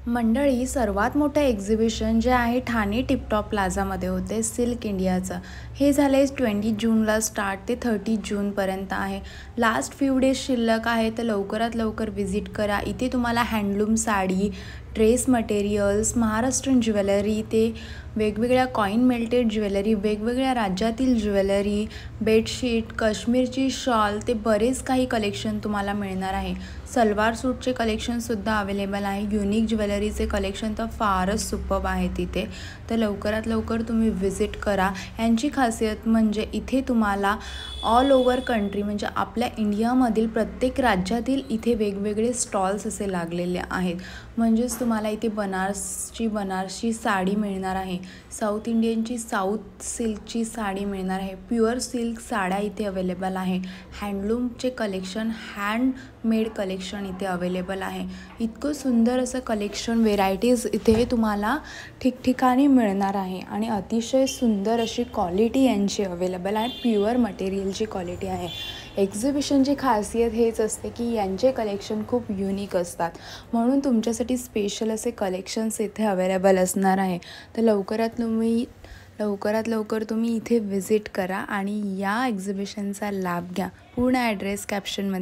मंडळी, सर्वात मोठं एक्झिबिशन जे आहे ठाणे टिपटॉप प्लाझामध्ये होते सिल्क इंडियाचं. हे झाले 20 जूनला स्टार्ट ते 30 जूनपर्यंत आहे. लास्ट फ्यू डेज शिल्लक आहे, तर लवकरात लवकर व्हिजिट करा. इथे तुम्हाला handloom sari, dress materials, Maharashtrian jewellery, ते वेगवेगळ्या कॉईन मेल्टेड ज्वेलरी, वेगवेगळ्या राज्यातील ज्वेलरी, बेडशीट, काश्मीरची शॉल, ते बरेच काही कलेक्शन तुम्हाला मिळणार आहे. सलवार सूटचे कलेक्शनसुद्धा अवेलेबल आहे. युनिक ज्वेलरीचे कलेक्शन तर फारच सुपर्ब आहे तिथे. तर लवकरात लवकर तुम्ही व्हिजिट करा. यांची खासियत म्हणजे इथे तुम्हाला ऑल ओव्हर कंट्री, म्हणजे आपल्या इंडियामधील प्रत्येक राज्यातील इथे वेगवेगळे स्टॉल्स असे लागलेले आहेत. म्हणजेच तुम्हाला इथे बनारसी साडी मिळणार आहे, साऊथ इंडियनची साऊथ सिल्कची साडी मिळणार आहे, प्युअर सिल्क साड्या इथे अवेलेबल आहे, हँडलूमचे कलेक्शन, हँडमेड कलेक्शन इथे अवेलेबल आहे. इतकं सुंदर असं कलेक्शन, व्हेरायटीज इथे तुम्हाला ठिकठिकाणी मिळणार आहे आणि अतिशय सुंदर अशी क्वालिटी यांची अवेलेबल आहे. प्युअर मटेरियलची क्वालिटी आहे. एक्झिबिशनची खासियत हेच असते की यांचे कलेक्शन खूप युनिक असतात, म्हणून तुमच्यासाठी स्पेशल असे कलेक्शन्स इथे अवेलेबल असणार आहे. तर लवकरात लवकर तुम्ही इथे व्हिजिट करा आणि या एक्झिबिशनचा लाभ घ्या. पूर्ण ॲड्रेस कॅप्शनमध्ये